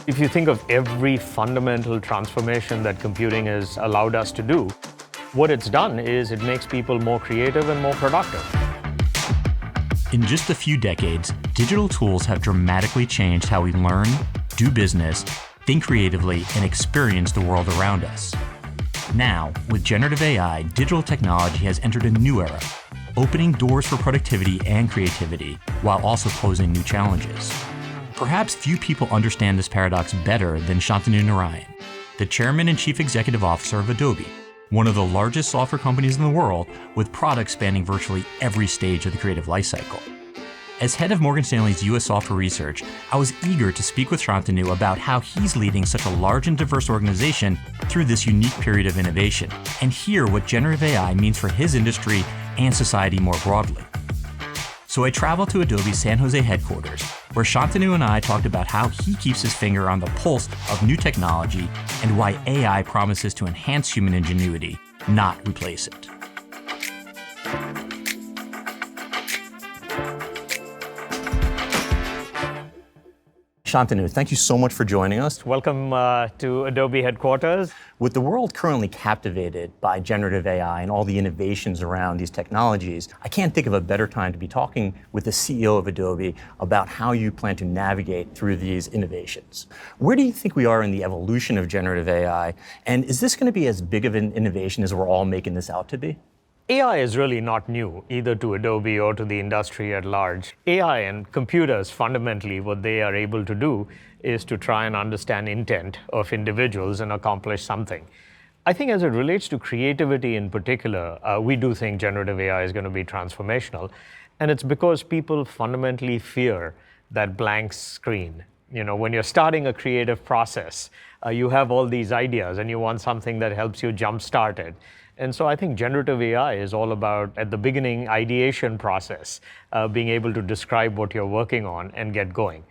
If you think of every fundamental transformation that computing has allowed us to do, what it's done is it makes people more creative and more productive. In just a few decades, digital tools have dramatically changed how we learn, do business, think creatively, and experience the world around us. Now, with generative AI, digital technology has entered a new era, opening doors for productivity and creativity, while also posing new challenges. Perhaps few people understand this paradox better than Shantanu Narayen, the chairman and chief executive officer of Adobe, one of the largest software companies in the world with products spanning virtually every stage of the creative lifecycle. As head of Morgan Stanley's US software research, I was eager to speak with Shantanu about how he's leading such a large and diverse organization through this unique period of innovation, and hear what generative AI means for his industry and society more broadly. So I traveled to Adobe's San Jose headquarters, where Shantanu and I talked about how he keeps his finger on the pulse of new technology and why AI promises to enhance human ingenuity, not replace it. Shantanu, thank you so much for joining us. Welcome to Adobe headquarters. With the world currently captivated by generative AI and all the innovations around these technologies, I can't think of a better time to be talking with the CEO of Adobe about how you plan to navigate through these innovations. Where do you think we are in the evolution of generative AI? And is this going to be as big of an innovation as we're all making this out to be? AI is really not new, either to Adobe or to the industry at large. AI and computers, fundamentally, what they are able to do is to try and understand intent of individuals and accomplish something. I think as it relates to creativity in particular, we do think generative AI is going to be transformational. And it's because people fundamentally fear that blank screen. You know, when you're starting a creative process, you have all these ideas and you want something that helps you jumpstart it. And so I think generative AI is all about, at the beginning, ideation process, being able to describe what you're working on and get going.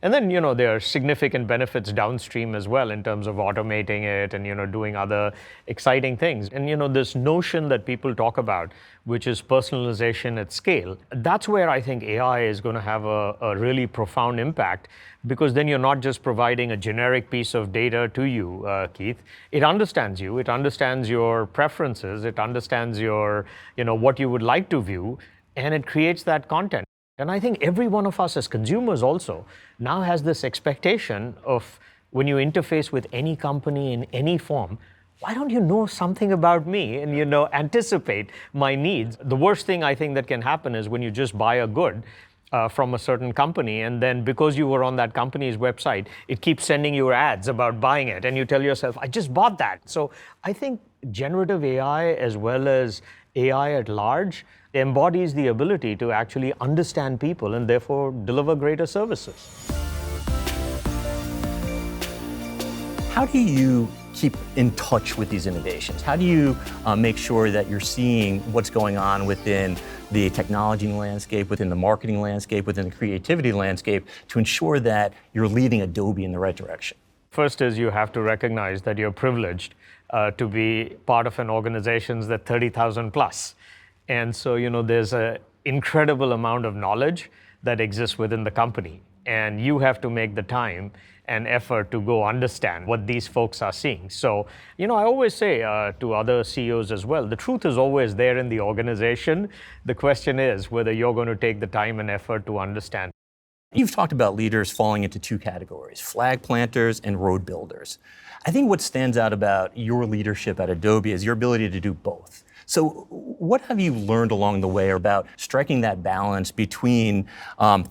And then, there are significant benefits downstream as well in terms of automating it and, doing other exciting things. And, this notion that people talk about, which is personalization at scale, that's where I think AI is going to have a really profound impact, because then you're not just providing a generic piece of data to you, Keith. It understands you, it understands your preferences, it understands your, what you would like to view, and it creates that content. And I think every one of us as consumers also now has this expectation of, when you interface with any company in any form, why don't you know something about me and, anticipate my needs? The worst thing I think that can happen is when you just buy a good from a certain company, and then because you were on that company's website, it keeps sending you ads about buying it, and you tell yourself, I just bought that. So I think generative AI, as well as AI at large, embodies the ability to actually understand people and therefore deliver greater services. How do you keep in touch with these innovations? How do you make sure that you're seeing what's going on within the technology landscape, within the marketing landscape, within the creativity landscape, to ensure that you're leading Adobe in the right direction? First is you have to recognize that you're privileged to be part of an organization that's 30,000 plus. And so, there's an incredible amount of knowledge that exists within the company. And you have to make the time and effort to go understand what these folks are seeing. So, I always say to other CEOs as well, the truth is always there in the organization. The question is whether you're going to take the time and effort to understand. You've talked about leaders falling into two categories, flag planters and road builders. I think what stands out about your leadership at Adobe is your ability to do both. So what have you learned along the way about striking that balance between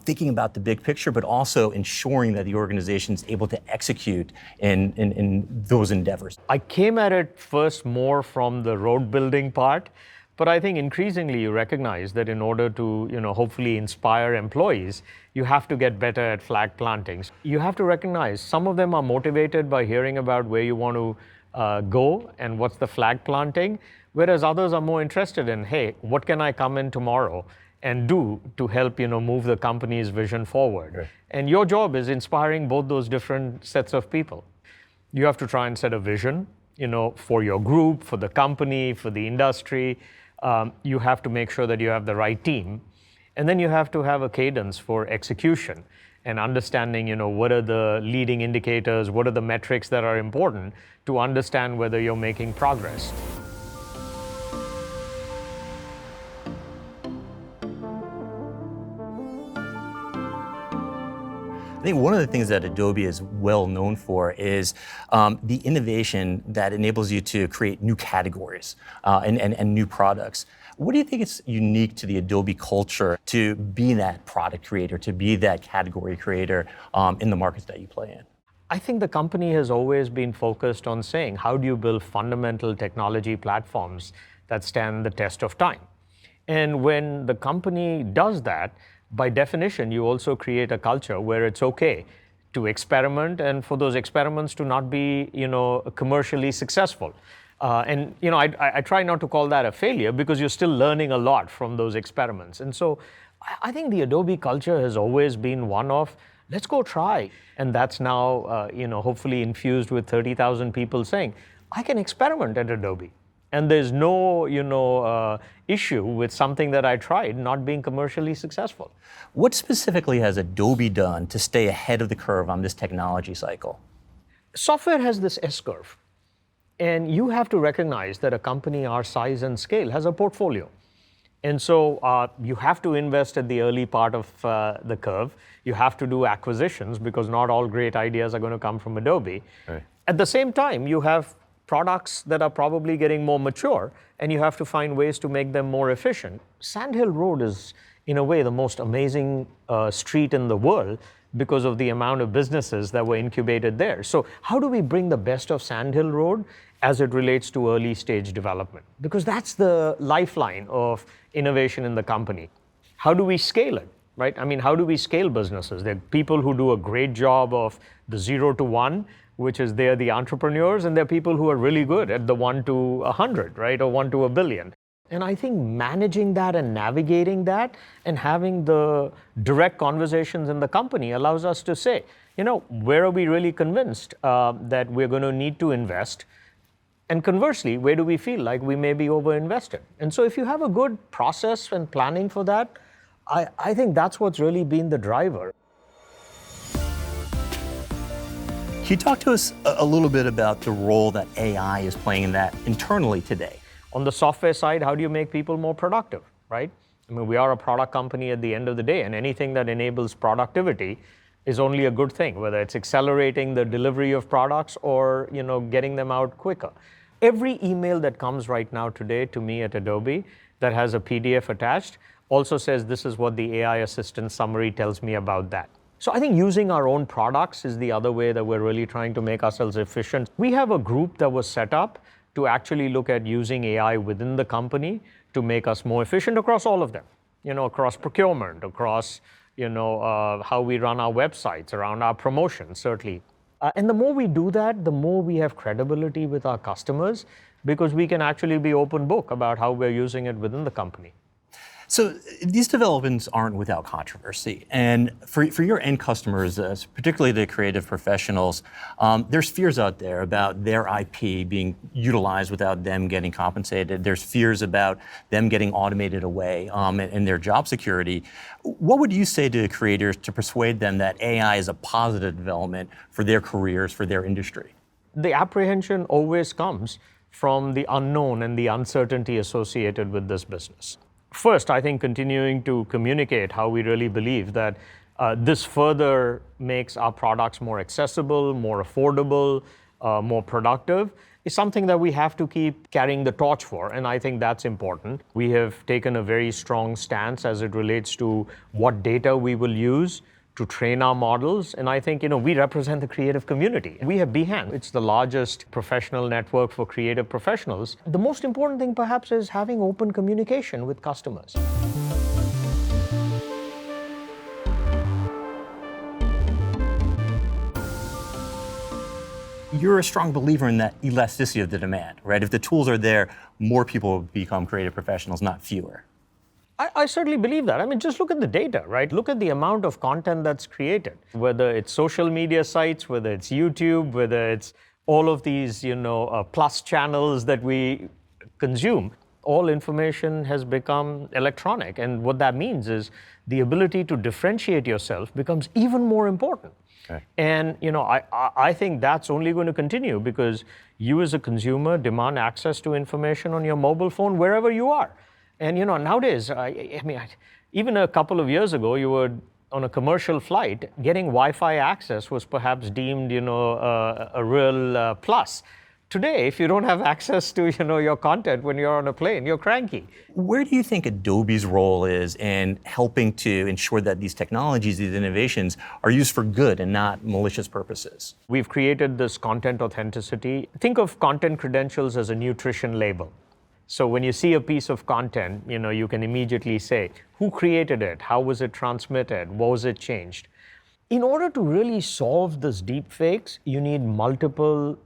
thinking about the big picture, but also ensuring that the organization is able to execute in those endeavors? I came at it first more from the road building part, but I think increasingly you recognize that in order to hopefully inspire employees, you have to get better at flag plantings. You have to recognize some of them are motivated by hearing about where you want to go and what's the flag planting, whereas others are more interested in, hey, what can I come in tomorrow and do to help move the company's vision forward? Right. And your job is inspiring both those different sets of people. You have to try and set a vision, for your group, for the company, for the industry. You have to make sure that you have the right team. And then you have to have a cadence for execution and understanding, what are the leading indicators, what are the metrics that are important to understand whether you're making progress. I think one of the things that Adobe is well known for is the innovation that enables you to create new categories and new products. What do you think is unique to the Adobe culture to be that product creator, to be that category creator in the markets that you play in? I think the company has always been focused on saying, how do you build fundamental technology platforms that stand the test of time? And when the company does that, by definition, you also create a culture where it's okay to experiment and for those experiments to not be, commercially successful. I try not to call that a failure because you're still learning a lot from those experiments. And so I think the Adobe culture has always been one of, let's go try. And that's now, hopefully infused with 30,000 people saying, I can experiment at Adobe. And there's no, issue with something that I tried not being commercially successful. What specifically has Adobe done to stay ahead of the curve on this technology cycle? Software has this S-curve. And you have to recognize that a company our size and scale has a portfolio. And so you have to invest at the early part of the curve. You have to do acquisitions because not all great ideas are going to come from Adobe. Right. At the same time, you have products that are probably getting more mature, and you have to find ways to make them more efficient. Sand Hill Road is, in a way, the most amazing street in the world because of the amount of businesses that were incubated there. So how do we bring the best of Sand Hill Road as it relates to early stage development? Because that's the lifeline of innovation in the company. How do we scale it, right? I mean, how do we scale businesses? There are people who do a great job of the 0 to 1, which is they're the entrepreneurs, and there are people who are really good at the 1 to 100, right? Or 1 to 1 billion. And I think managing that and navigating that and having the direct conversations in the company allows us to say, where are we really convinced that we're going to need to invest? And conversely, where do we feel like we may be overinvested? And so if you have a good process and planning for that, I think that's what's really been the driver. Can you talk to us a little bit about the role that AI is playing in that internally today? On the software side, how do you make people more productive, right? I mean, we are a product company at the end of the day, and anything that enables productivity is only a good thing, whether it's accelerating the delivery of products or, getting them out quicker. Every email that comes right now today to me at Adobe that has a PDF attached also says this is what the AI assistant summary tells me about that. So I think using our own products is the other way that we're really trying to make ourselves efficient. We have a group that was set up to actually look at using AI within the company to make us more efficient across all of them, across procurement, across, how we run our websites, around our promotions, certainly. And the more we do that, the more we have credibility with our customers because we can actually be open book about how we're using it within the company. So these developments aren't without controversy. And for your end customers, particularly the creative professionals, there's fears out there about their IP being utilized without them getting compensated. There's fears about them getting automated away and their job security. What would you say to creators to persuade them that AI is a positive development for their careers, for their industry? The apprehension always comes from the unknown and the uncertainty associated with this business. First, I think continuing to communicate how we really believe that this further makes our products more accessible, more affordable, more productive is something that we have to keep carrying the torch for, and I think that's important. We have taken a very strong stance as it relates to what data we will use to train our models, and I think we represent the creative community. We have Behance. It's the largest professional network for creative professionals. The most important thing perhaps is having open communication with customers. You're a strong believer in that elasticity of the demand, right? If the tools are there, more people will become creative professionals, not fewer. I certainly believe that. I mean, just look at the data, right? Look at the amount of content that's created, whether it's social media sites, whether it's YouTube, whether it's all of these, plus channels that we consume. all information has become electronic. And what that means is the ability to differentiate yourself becomes even more important. Okay. And I think that's only going to continue because you as a consumer demand access to information on your mobile phone wherever you are. And nowadays, even a couple of years ago, you were on a commercial flight, getting Wi-Fi access was perhaps deemed a real plus. Today, if you don't have access to your content when you're on a plane, you're cranky. Where do you think Adobe's role is in helping to ensure that these technologies, these innovations, are used for good and not malicious purposes? We've created this content authenticity. Think of content credentials as a nutrition label. So when you see a piece of content, you can immediately say, who created it? How was it transmitted? What was it changed? In order to really solve this deep fakes, you need multiple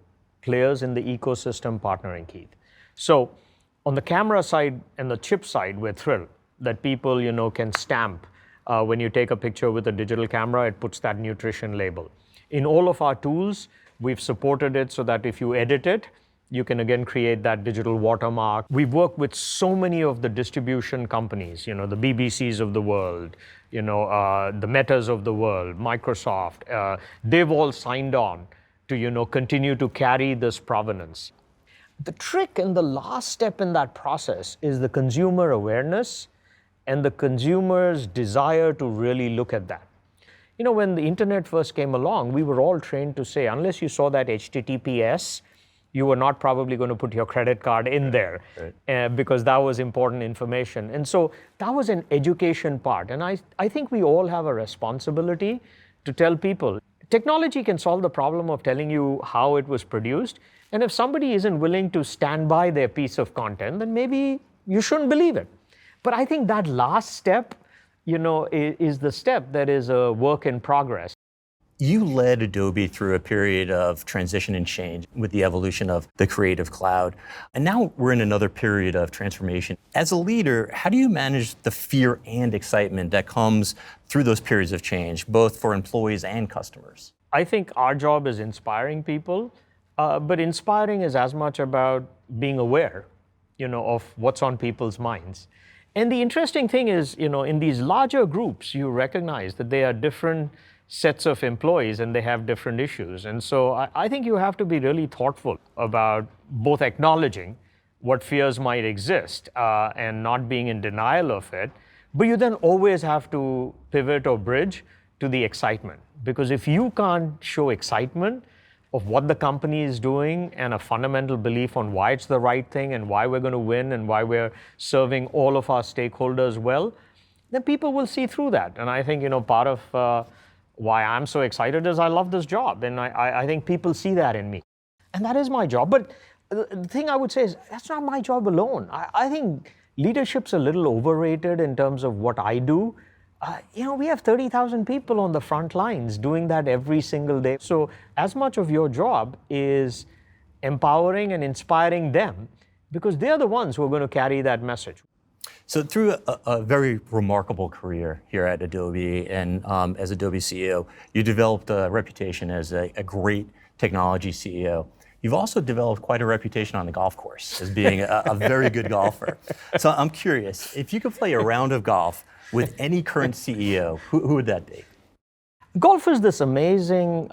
players in the ecosystem partnering, Keith. So on the camera side and the chip side, we're thrilled that people, can stamp. When you take a picture with a digital camera, it puts that nutrition label. In all of our tools, we've supported it so that if you edit it, you can again create that digital watermark. We've worked with so many of the distribution companies, the BBCs of the world, the Metas of the world, Microsoft. They've all signed on to continue to carry this provenance. The trick and the last step in that process is the consumer awareness and the consumer's desire to really look at that. When the internet first came along, we were all trained to say, unless you saw that HTTPS, you were not probably going to put your credit card in there, because that was important information. And so that was an education part. And I think we all have a responsibility to tell people, technology can solve the problem of telling you how it was produced. And if somebody isn't willing to stand by their piece of content, then maybe you shouldn't believe it. But I think that last step, is the step that is a work in progress. You led Adobe through a period of transition and change with the evolution of the Creative Cloud. And now we're in another period of transformation. As a leader, how do you manage the fear and excitement that comes through those periods of change, both for employees and customers? I think our job is inspiring people, but inspiring is as much about being aware, of what's on people's minds. And the interesting thing is, in these larger groups, you recognize that they are different sets of employees and they have different issues. And so I think you have to be really thoughtful about both acknowledging what fears might exist and not being in denial of it, but you then always have to pivot or bridge to the excitement. Because if you can't show excitement of what the company is doing and a fundamental belief on why it's the right thing and why we're going to win and why we're serving all of our stakeholders well, then people will see through that. And I think, part of why I'm so excited is I love this job. And I think people see that in me. And that is my job. But the thing I would say is that's not my job alone. I think leadership's a little overrated in terms of what I do. We have 30,000 people on the front lines doing that every single day. So as much of your job is empowering and inspiring them because they're the ones who are going to carry that message. So through a very remarkable career here at Adobe and as Adobe CEO, you developed a reputation as a great technology CEO. You've also developed quite a reputation on the golf course as being a very good golfer. So I'm curious, if you could play a round of golf with any current CEO, who would that be? Golf is this amazing,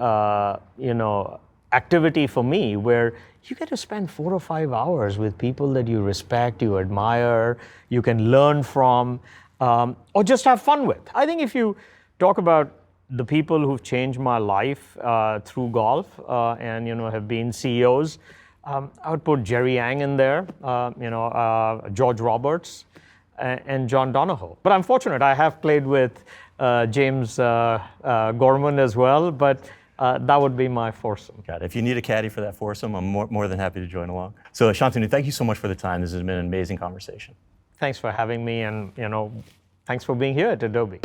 activity for me where you get to spend 4 or 5 hours with people that you respect, you admire, you can learn from, or just have fun with. I think if you talk about the people who've changed my life through golf and have been CEOs, I would put Jerry Yang in there, George Roberts, and John Donahoe. But I'm fortunate, I have played with James Gorman as well, but that would be my foursome. Got it. If you need a caddy for that foursome, I'm more than happy to join along. So Shantanu, thank you so much for the time. This has been an amazing conversation. Thanks for having me, and thanks for being here at Adobe.